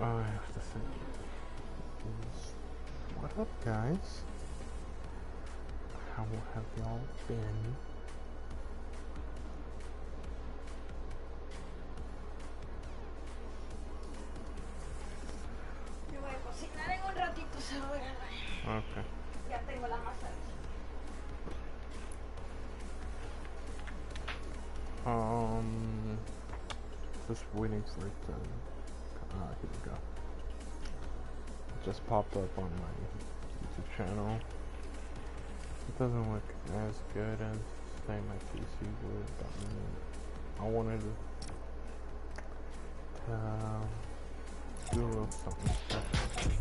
I have to think. What up, guys? How have y'all been? Yo voy a cocinar en un ratito, se lo voy a dar. Okay. Ya tengo la masa. Just waiting for it to. Here we go. It just popped up on my YouTube channel. It doesn't look as good as say my PC would, but I wanted to do a little something special.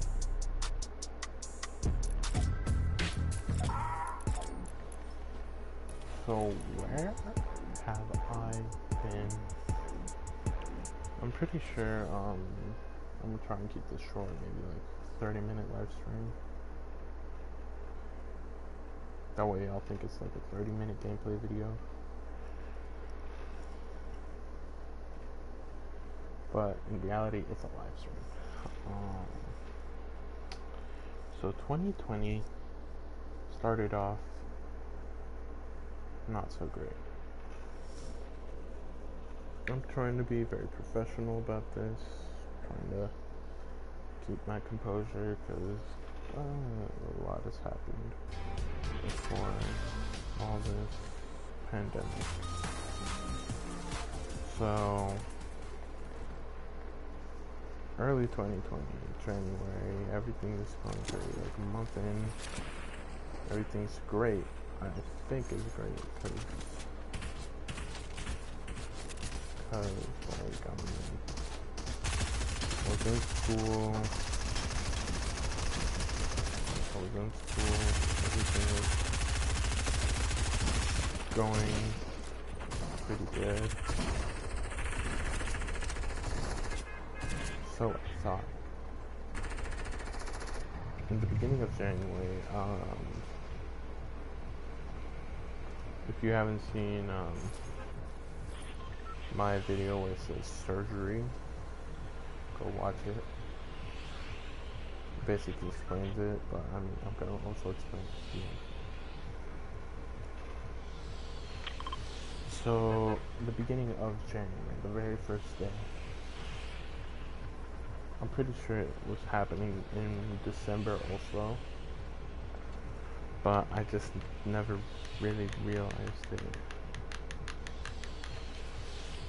So where have I been? I'm pretty sure I'm gonna try and keep this short, maybe like 30-minute live stream. That way I'll think it's like a 30-minute gameplay video. But in reality, it's a live stream. So 2020 started off not so great. I'm trying to be very professional about this, trying to keep my composure because a lot has happened before all this pandemic. So early 2020, January, everything is going great. Like a month in, everything's great. I think it's great because like I was in school, everything was going pretty good. So I thought. In the beginning of January, if you haven't seen my video where it says surgery, go watch it. It basically explains it, but I mean, I'm gonna also explain it to you. So, the beginning of January, the very first day, I'm pretty sure it was happening in December also, but I just never really realized it.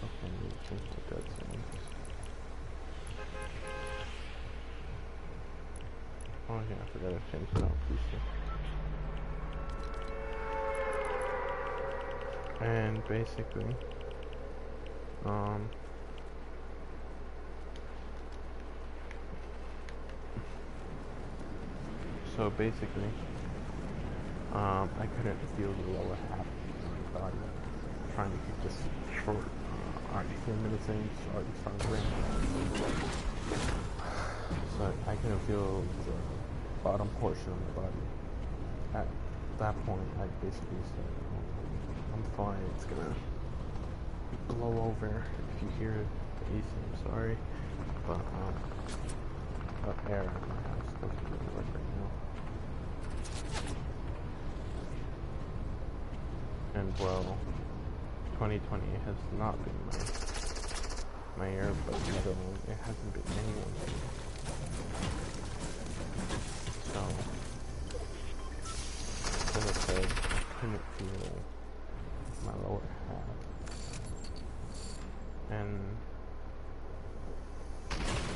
Okay, let me change the dead zone. Oh yeah, I forgot to change the PC. And basically, I couldn't feel the lower half of my body. Trying to keep this short. Already 10 minutes in, it's already starting to rain. So I couldn't feel the bottom portion of my body. At that point, I basically said, oh, I'm fine, it's gonna blow over. If you hear the AC, I'm sorry. But, the air in my house doesn't really work right now. And well, 2020 has not been my year, but it hasn't been anyone's year. So, as I said, I couldn't feel my lower half. And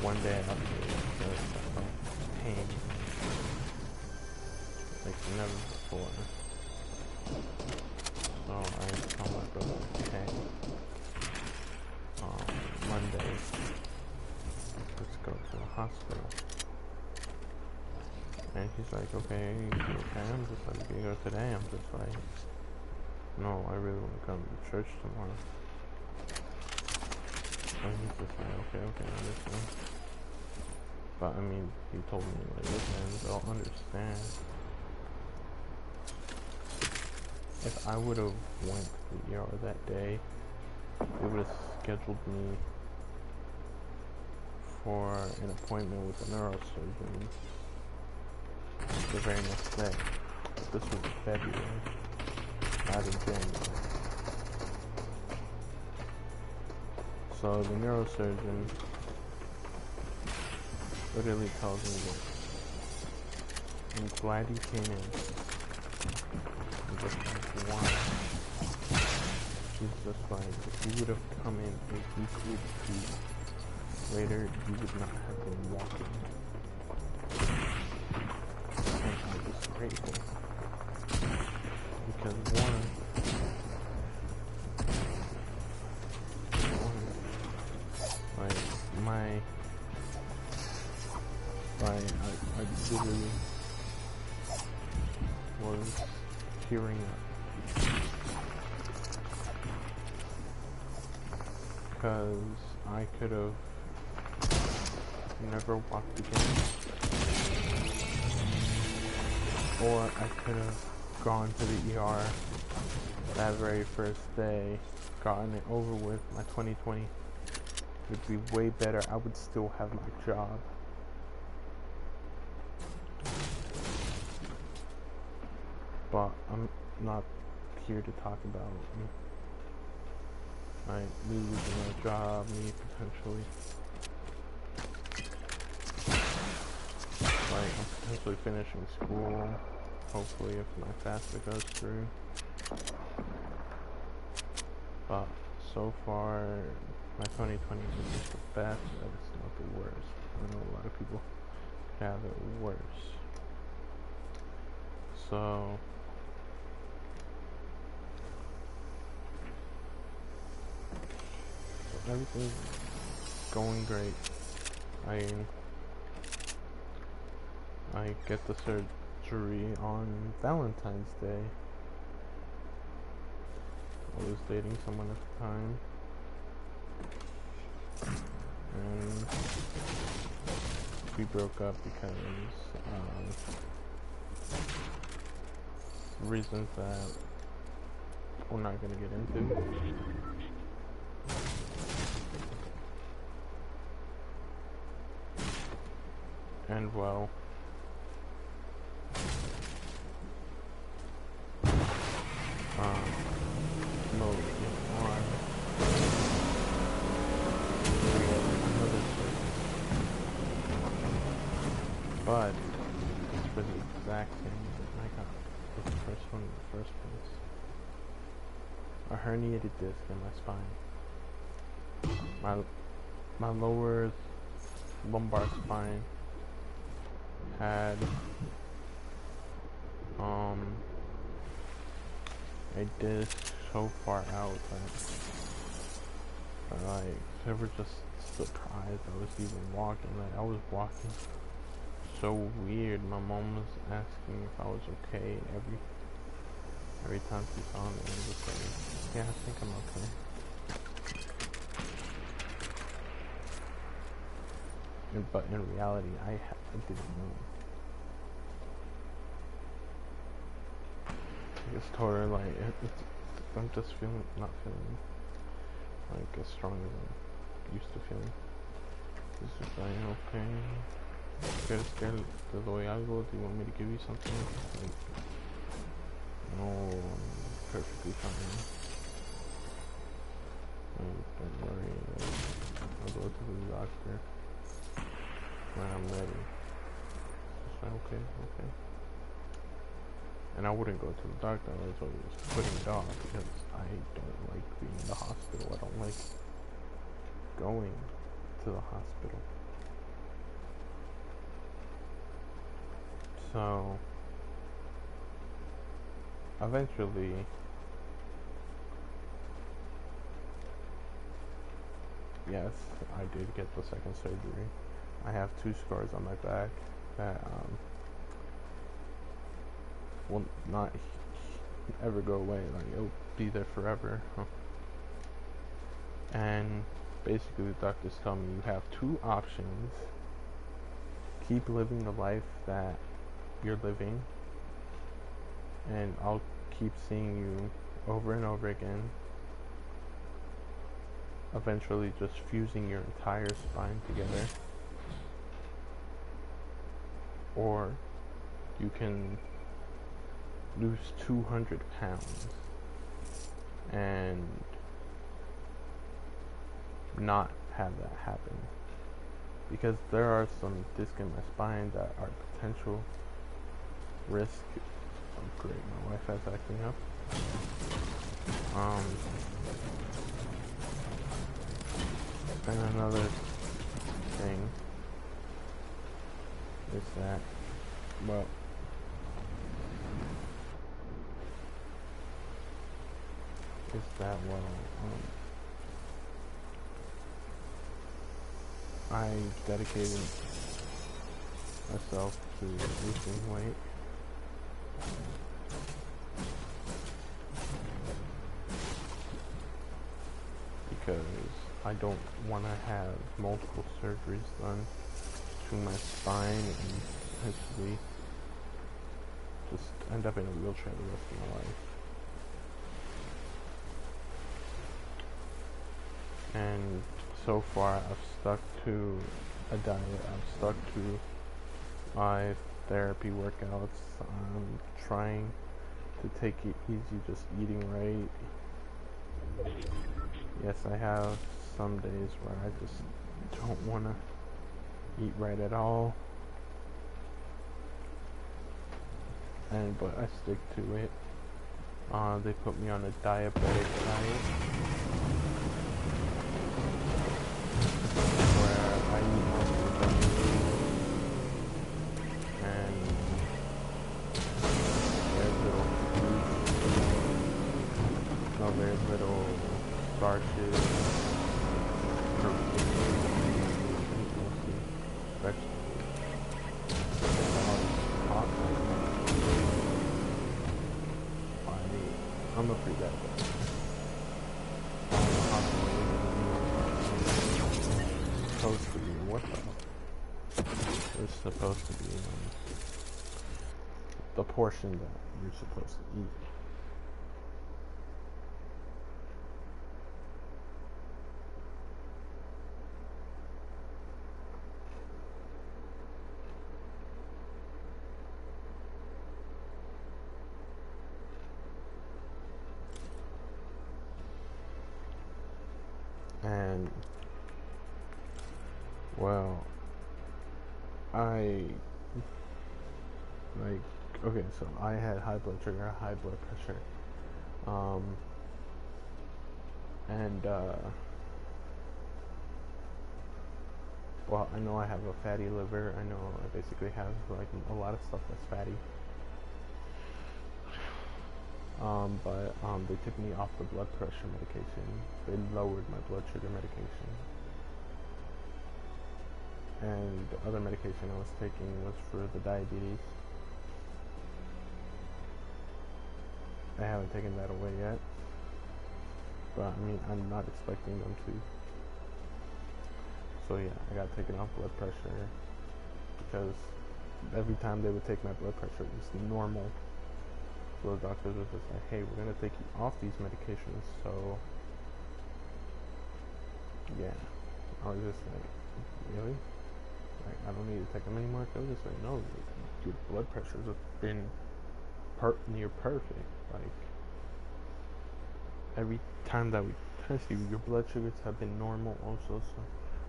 one day I felt pain like never before. So I told my brother, okay, Monday, let's go to the hospital. And he's like, okay, you okay? I'm just like, you go today? I'm just like, no, I really want to come to church tomorrow. And he's just like, okay, I understand. But I mean, he told me, like, listen, they'll understand. If I would have went to the ER that day, they would have scheduled me for an appointment with a neurosurgeon the very next day. This was in February, not in January. So the neurosurgeon literally tells me that I'm glad you came in. I'm just like, why? She's just like, if you would have come in a week or two later, you would not have been walking. And I was grateful. Because I literally was tearing up. Because I could have never walked again. Or I could have gone to the ER that very first day, gotten it over with. My 2020 would be way better. I would still have my job. But I'm not here to talk about my losing my job, me potentially. Like, I'm potentially finishing school, hopefully if my FAFSA goes through. But so far, my 2020 is just the best, but it's not the worst. I know a lot of people have it worse. So everything's going great. I get the surgery on Valentine's Day. I was dating someone at the time, and we broke up because reasons that we're not gonna get into. And well, no, on another surface. But it's for the exact same reason I got the first one in the first place. A herniated disc in my spine. My lower lumbar spine had a disc so far out that like they were just surprised I was even walking. Like I was walking so weird. My mom was asking if I was okay every time she saw me. I was just like, yeah, I think I'm okay. But in reality, I didn't know. I just told her like I'm just not feeling like as strong as I used to feeling. This is like, okay, ¿quieres doy algo? Do you want me to give you something? Like, no, I'm perfectly fine. Don't worry, I'll go to the doctor when I'm ready. Just like, okay. And I wouldn't go to the doctor, I was always putting it off because I don't like being in the hospital. I don't like going to the hospital. So eventually yes, I did get the second surgery. I have 2 scars on my back that will not ever go away. Like it'll be there forever. And basically the doctors tell me you have 2 options. Keep living the life that you're living, and I'll keep seeing you over and over again, eventually just fusing your entire spine together, or you can lose 200 pounds and not have that happen, because there are some discs in my spine that are potential risk. Oh great, my Wi-Fi's acting up. And another thing is that, well, I dedicated myself to losing weight. Because I don't want to have multiple surgeries done to my spine and potentially just end up in a wheelchair the rest of my life. And so far I've stuck to a diet, I've stuck to my therapy workouts, I'm trying to take it easy, just eating right. Yes, I have some days where I just don't want to eat right at all, but I stick to it. They put me on a diabetic diet where I eat mostly vegetables, and there's little fruits, no, there's little starches, protein, mostly vegetables. I'm a pretty bad guy. Supposed to be, what the hell? It's supposed to be the portion that you're supposed to eat. And, well, okay, so I had high blood sugar, high blood pressure, well, I know I have a fatty liver, I know I basically have, like, a lot of stuff that's fatty, but they took me off the blood pressure medication, they lowered my blood sugar medication. And the other medication I was taking was for the diabetes. I haven't taken that away yet, but I mean, I'm not expecting them to. So yeah, I got taken off blood pressure because every time they would take my blood pressure, it was normal. So the doctors were just like, hey, we're gonna take you off these medications. So yeah, I was just like, really? Like, I don't need to take them anymore. They were just like, no, your blood pressures have been near perfect. Like, every time that we test you, your blood sugars have been normal also. So,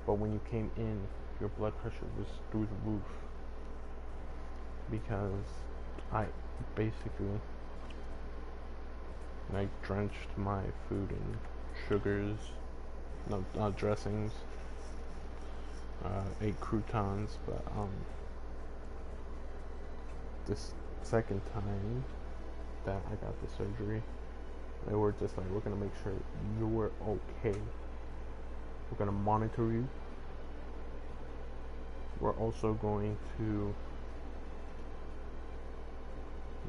but when you came in, your blood pressure was through the roof because I basically drenched my food in sugars, dressings. Ate croutons, but this second time that I got the surgery, they were just like, we're gonna make sure you're okay. We're gonna monitor you. We're also going to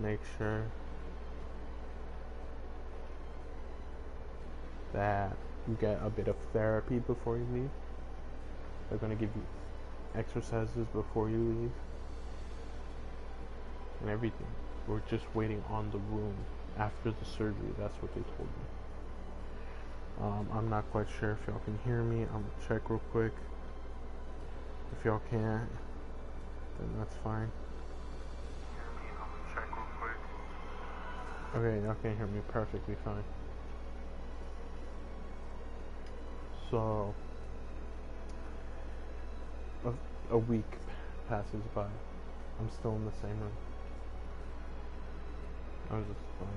make sure that you get a bit of therapy before you leave. They're going to give you exercises before you leave and everything. We're just waiting on the room after the surgery. That's what they told me. I'm not quite sure if y'all can hear me. I'm going to check real quick. If y'all can't, then that's fine. Okay, y'all can hear me perfectly fine. So, a week passes by. I'm still in the same room. I was just like,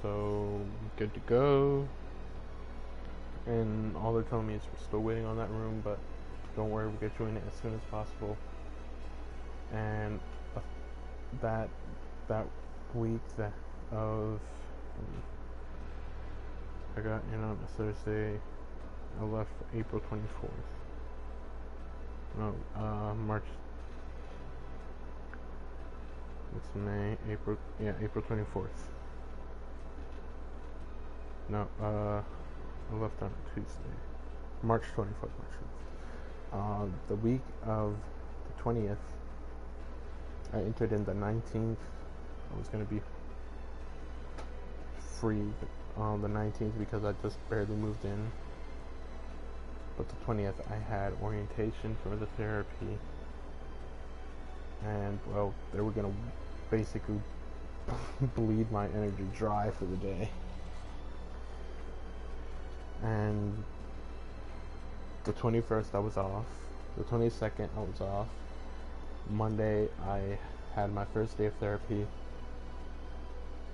so good to go. And all they're telling me is we're still waiting on that room, but don't worry, we'll get you in it as soon as possible. And that week I got in on a Thursday. I left April 24th. No, March. It's May, April. Yeah, April 24th. No, I left on Tuesday. March 24th. The week of the 20th, I entered in the 19th. I was gonna be free on the 19th because I just barely moved in. But the 20th, I had orientation for the therapy, and well, they were gonna basically bleed my energy dry for the day. And the 21st, I was off. The 22nd, I was off. Monday, I had my first day of therapy,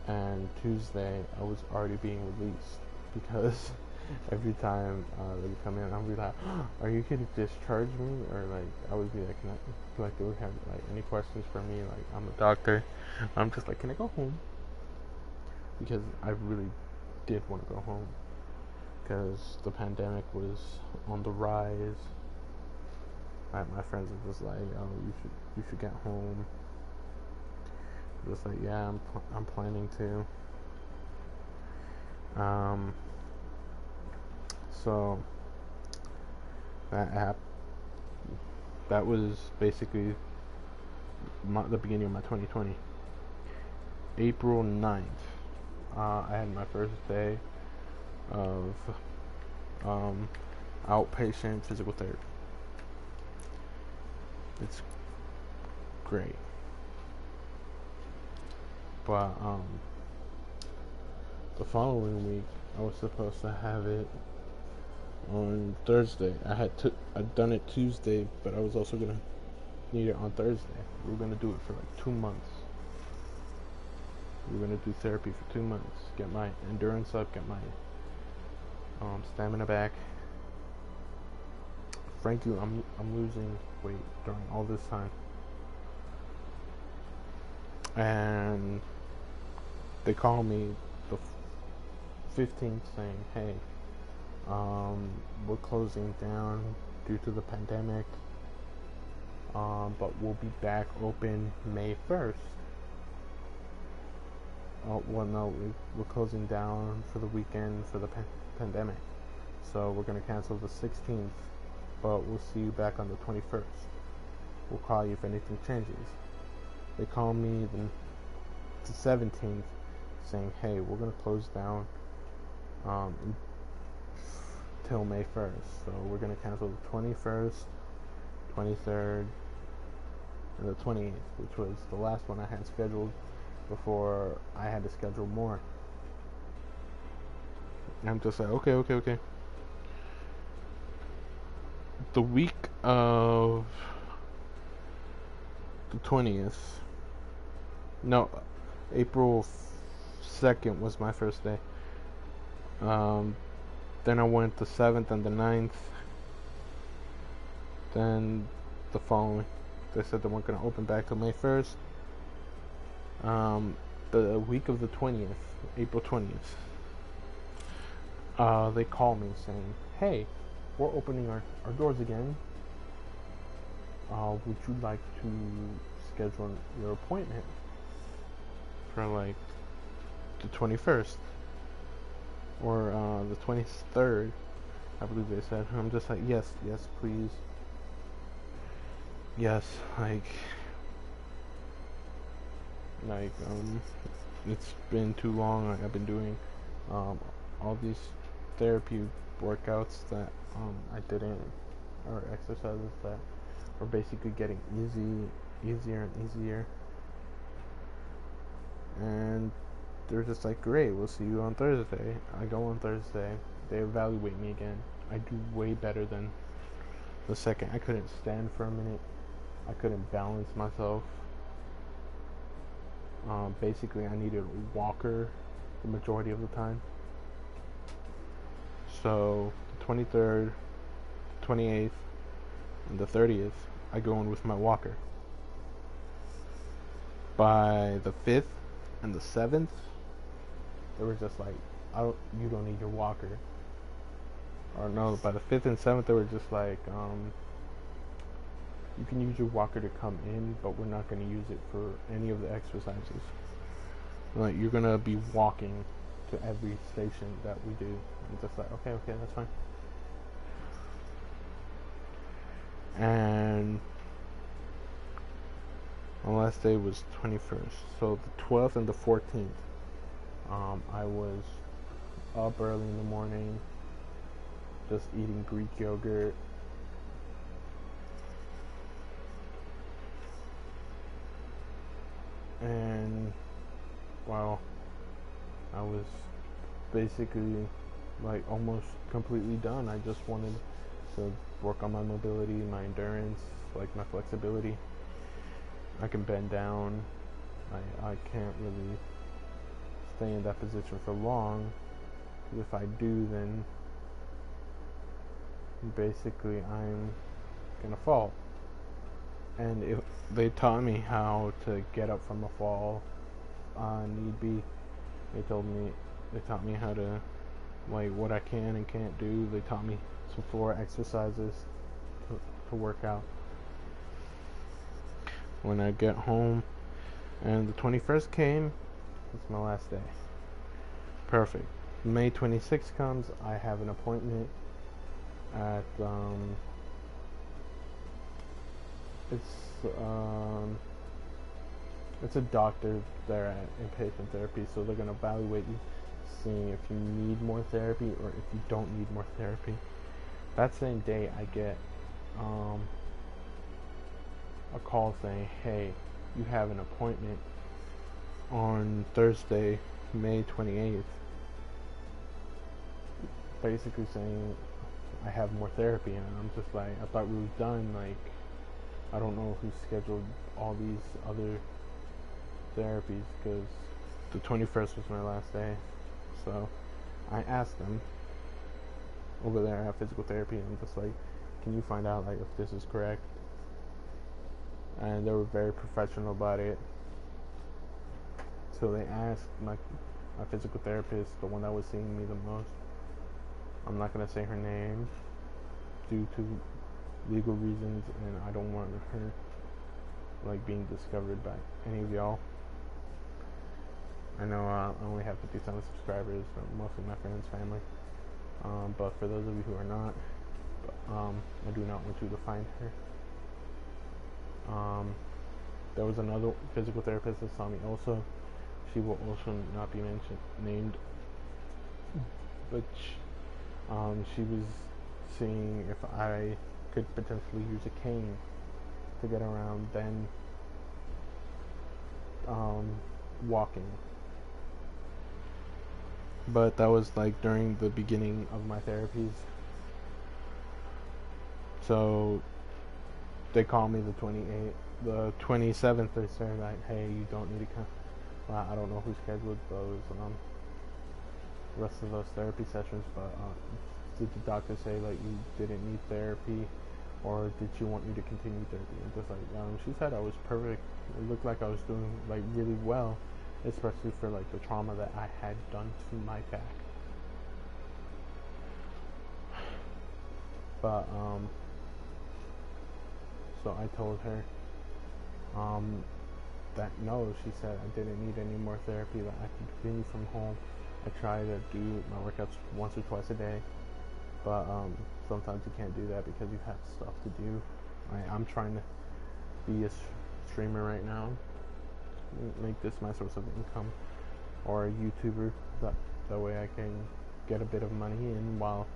and Tuesday, I was already being released because every time they would come in, I'd be like, "Are you going to discharge me?" Or like, I would be like, "Can I?" Like, they would have like any questions for me. Like, I'm a doctor. I'm just like, "Can I go home?" Because I really did want to go home because the pandemic was on the rise. My friends were just like, "Oh, you should get home." I'm just like, "Yeah, I'm planning to." So that was basically the beginning of my 2020. April 9th, I had my first day of outpatient physical therapy. It's great, but the following week I was supposed to have it on Thursday. I'd done it Tuesday, but I was also gonna need it on Thursday. We were gonna do it for like 2 months. We were gonna do therapy for 2 months, get my endurance up, get my stamina back. Frankly, I'm losing weight during all this time, and they call me the 15th saying, "Hey, we're closing down due to the pandemic, but we'll be back open May 1st. Oh, well, no, we're closing down for the weekend for the pandemic, so we're going to cancel the 16th, but we'll see you back on the 21st. We'll call you if anything changes." They call me the 17th saying, "Hey, we're going to close down till May 1st, so we're going to cancel the 21st, 23rd, and the 28th, which was the last one I had scheduled before I had to schedule more." And I'm just like, okay. The week of the 20th, no, April 2nd was my first day. Then I went the 7th and the 9th. Then the following, they said they weren't going to open back till May 1st. The week of the 20th, April 20th, they called me saying, "Hey, we're opening our doors again. Would you like to schedule your appointment for like the 21st or the 23rd?" I believe they said. I'm just like, yes, please. Yes, like it's been too long. I've been doing all these therapy workouts that I didn't, or exercises that are basically getting easier and easier. And they're just like, great, we'll see you on Thursday. I go on Thursday. They evaluate me again. I do way better than the second. I couldn't stand for a minute. I couldn't balance myself. Basically, I needed a walker the majority of the time. So, the 23rd, 28th, and the 30th, I go in with my walker. By the 5th and the 7th, they were just like, you don't need your walker. Or no, by the 5th and 7th, they were just like, you can use your walker to come in, but we're not going to use it for any of the exercises. Like, you're going to be walking to every station that we do. I'm just like, okay, that's fine. And my last day was 21st. So the 12th and the 14th, I was up early in the morning, just eating Greek yogurt. And wow, I was basically like almost completely done. I just wanted to work on my mobility, my endurance, like my flexibility. I can bend down. I can't really stay in that position for long. If I do, then basically I'm gonna fall. And they taught me how to get up from a fall need be. They taught me how to, like, what I can and can't do. They taught me some floor exercises to work out. When I get home and the 21st came, it's my last day. Perfect. May 26th comes, I have an appointment at it's a doctor there at inpatient therapy, so they're gonna evaluate you, seeing if you need more therapy or if you don't need more therapy. That same day, I get a call saying, hey, you have an appointment on Thursday, May 28th. Basically saying I have more therapy, and I'm just like, I thought we were done. Like, I don't know who scheduled all these other therapies, because the 21st was my last day. So I asked them over there at physical therapy, and I'm just like, can you find out like if this is correct? And they were very professional about it. So they asked my physical therapist, the one that was seeing me the most. I'm not gonna say her name due to legal reasons, and I don't want her like being discovered by any of y'all. I know I only have 57 subscribers, but mostly my friends, family. But for those of you who are not, I do not want you to find her. There was another physical therapist that saw me also. She will also not be named, but she was seeing if I could potentially use a cane to get around, then walking. But that was like during the beginning of my therapies. So they called me the 27th. They said like, hey, you don't need to come. Well, I don't know who scheduled those rest of those therapy sessions, but did the doctor say like you didn't need therapy, or did she want you to continue therapy? And just like she said I was perfect. It looked like I was doing like really well, especially for like the trauma that I had done to my back. But so I told her that no, she said I didn't need any more therapy, that I could continue from home. I try to do my workouts once or twice a day, but sometimes you can't do that because you have stuff to do. I'm trying to be a streamer right now, make this my source of income, or a YouTuber, that way I can get a bit of money in while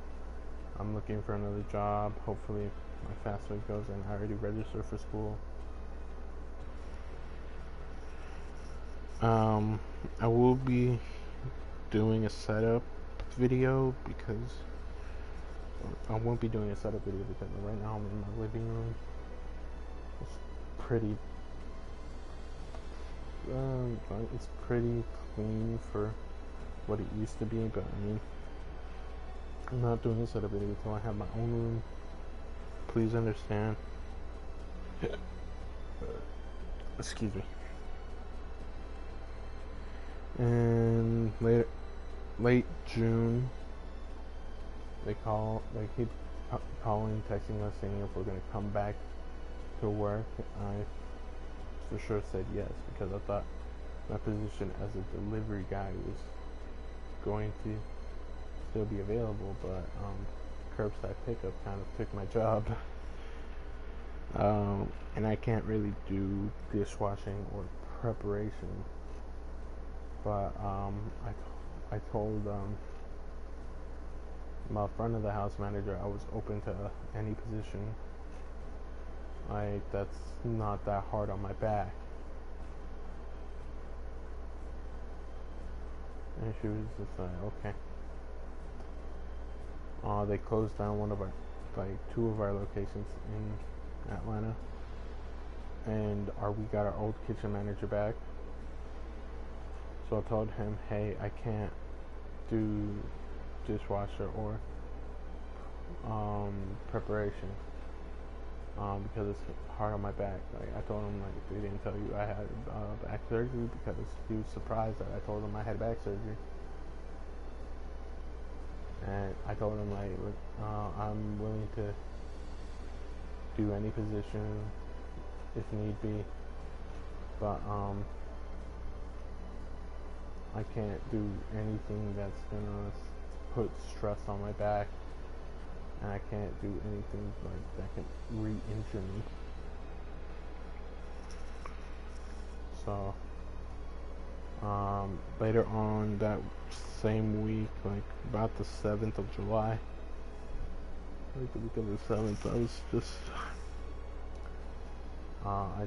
I'm looking for another job. Hopefully my FAFSA goes, and I already registered for school. Um, I will be doing a setup video because I won't be doing a setup video because right now I'm in my living room. It's pretty, it's pretty clean for what it used to be, but I mean, I'm not doing a setup video until I have my own room. Please understand. Excuse me. And late June, they keep calling, texting us, saying if we're gonna come back to work. I for sure said yes because I thought my position as a delivery guy was going to still be available, but curbside pickup kind of took my job. And I can't really do dishwashing or preparation. But I told my front of the house manager I was open to any position. That's not that hard on my back. And she was just like, okay. They closed down two of our locations in Atlanta, and we got our old kitchen manager back. So I told him, hey, I can't do dishwasher or preparation because it's hard on my back. Like I told him, like they didn't tell you I had back surgery because he was surprised that I told him I had back surgery. And I told him like, look, I'm willing to do any position if need be, but I can't do anything that's gonna put stress on my back, and I can't do anything like that can re-injure me. So later on that same week, like about the 7th of July, like the week of the 7th, I was just I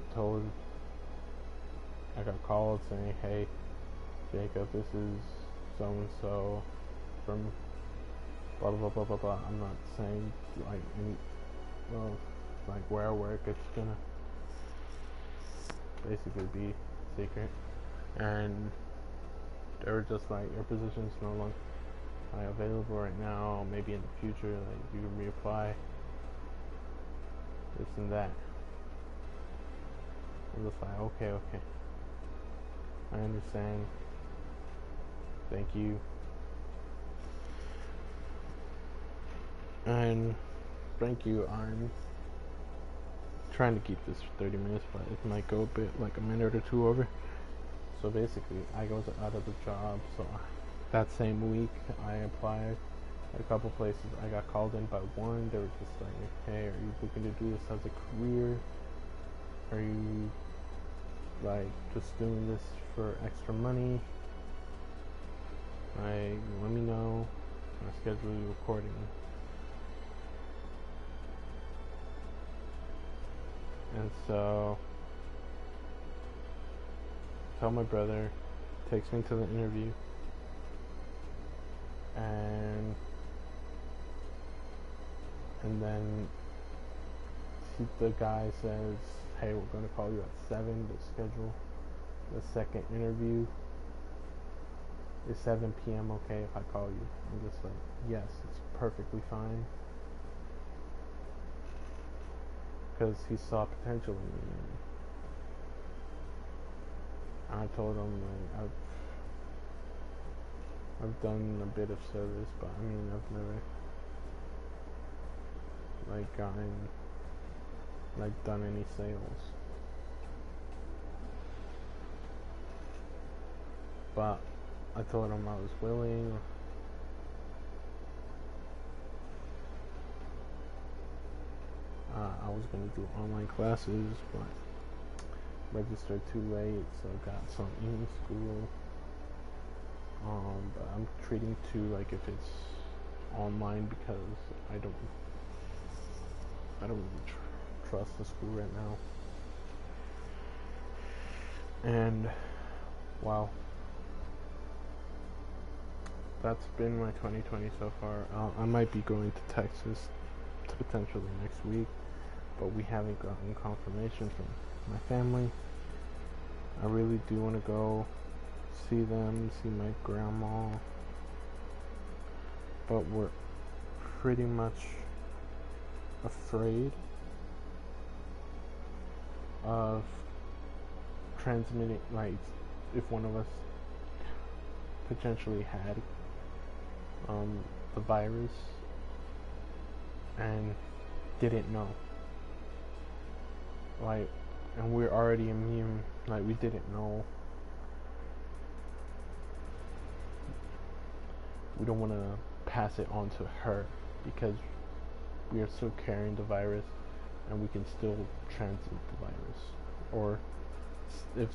got called saying, hey Jacob, this is so and so from blah blah blah blah blah. I'm not saying like like where I work. It's gonna basically be secret. And they were just like, your position's no longer available right now. Maybe in the future, like you can reapply. This and that. I'm just like, okay, I understand. Thank you. And thank you. I'm trying to keep this 30 minutes, but it might go a bit like a minute or two over. So basically, I was out of the job. So that same week, I applied at a couple places. I got called in by one. They were just like, hey, are you looking to do this as a career? Are you like just doing this for extra money? Let me know. I'll schedule you accordingly. And so, tell my brother, takes me to the interview, and then the guy says, hey, we're going to call you at 7 to schedule the second interview. Is 7 p.m. okay if I call you? I'm just like, yes, it's perfectly fine. Because he saw potential in me. And I told him, like, I've done a bit of service, but I mean, I've never done any sales. But I told him I was willing. I was going to do online classes, but registered too late, so I got some in school. But I'm treating too like if it's online because I don't really trust the school right now. And Wow. That's been my 2020 so far. I might be going to Texas potentially next week, but we haven't gotten confirmation from my family. I really do want to go see them, see my grandma, but we're pretty much afraid of transmitting, like, if one of us potentially had the virus and didn't know, like, and we're already immune, like, we didn't know. We don't want to pass it on to her because we are still carrying the virus and we can still transmit the virus. Or if,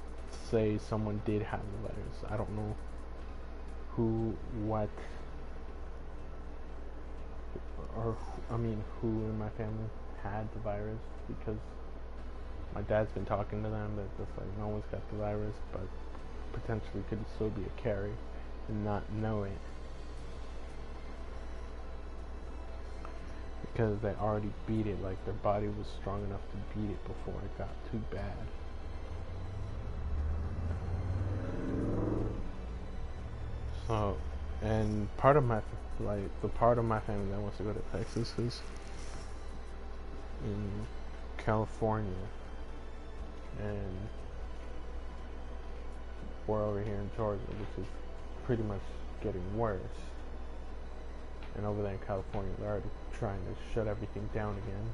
say, someone did have the virus, I don't know who, what, or who in my family had the virus, because my dad's been talking to them that just like no one's got the virus, but potentially could still be a carry and not know it, because they already beat it, like their body was strong enough to beat it before it got too bad. So, and part of my, like, the part of my family that wants to go to Texas is in California, and we're over here in Georgia, which is pretty much getting worse. And over there in California, they're already trying to shut everything down again.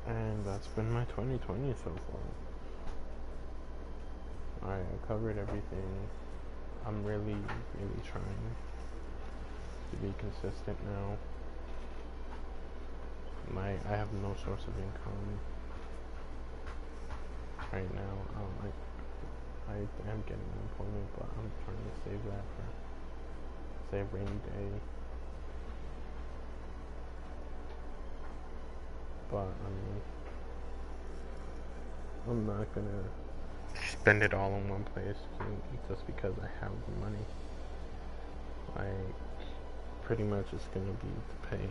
And that's been my 2020 so far. I covered everything. I'm really trying to be consistent now. I have no source of income right now. I am getting unemployment, but I'm trying to save that for, say, a rainy day. But I'm not gonna spend it all in one place just because I have the money. Like, pretty much it's gonna be to pay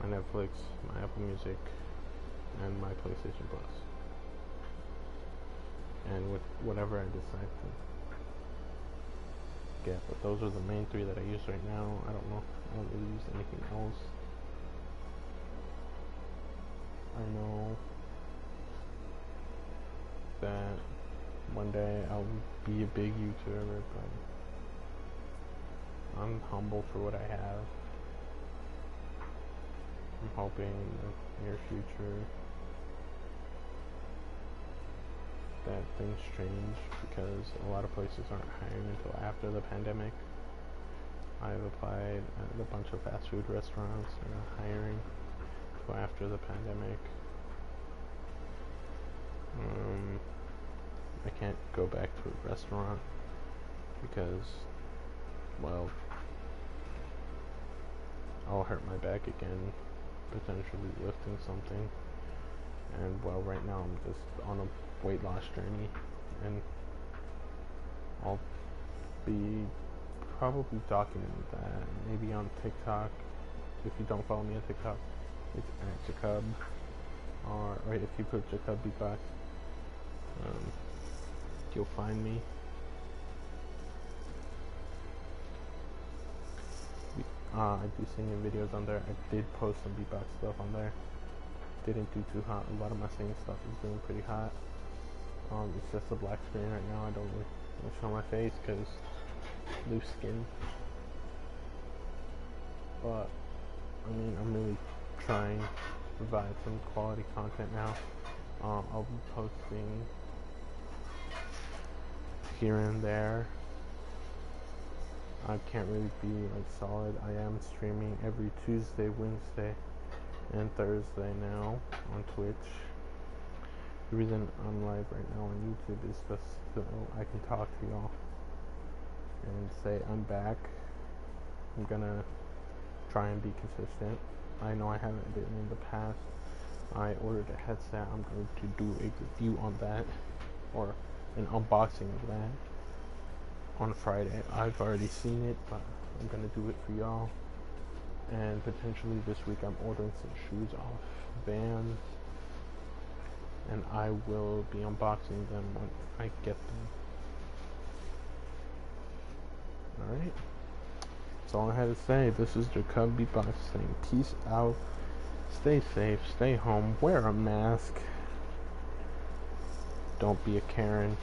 my Netflix, my Apple Music, and my PlayStation Plus, and with whatever I decide to get. But those are the main three that I use right now. I don't really use anything else. I know that one day I'll be a big YouTuber, but I'm humble for what I have. I'm hoping in the near future that things change, because a lot of places aren't hiring until after the pandemic. I've applied at a bunch of fast food restaurants. They're not hiring until after the pandemic. I can't go back to a restaurant because, well, I'll hurt my back again, potentially lifting something. And, well, right now I'm just on a weight loss journey, and I'll be probably documenting that maybe on TikTok. If you don't follow me on TikTok, it's at Jacob, or if you put Jacob beatbox, you'll find me. I do singing videos on there. I did post some beatbox stuff on there. Didn't do too hot. A lot of my singing stuff is doing pretty hot. It's just a black screen right now. I don't really show my face because loose skin. But I'm really trying to provide some quality content now. I'll be posting here and there I can't really be like solid. I am streaming every Tuesday, Wednesday, and Thursday now on Twitch. The reason I'm live right now on YouTube is just so I can talk to y'all and say I'm back. I'm gonna try and be consistent. I know I haven't been in the past. I ordered a headset. I'm going to do a review on that, or an unboxing of that on Friday. I've already seen it, but I'm gonna do it for y'all. And potentially this week I'm ordering some shoes off Vans, and I will be unboxing them when I get them. Alright, that's all I had to say. This is Jacob Beatbox saying peace out. Stay safe, stay home, wear a mask. Don't be a Karen.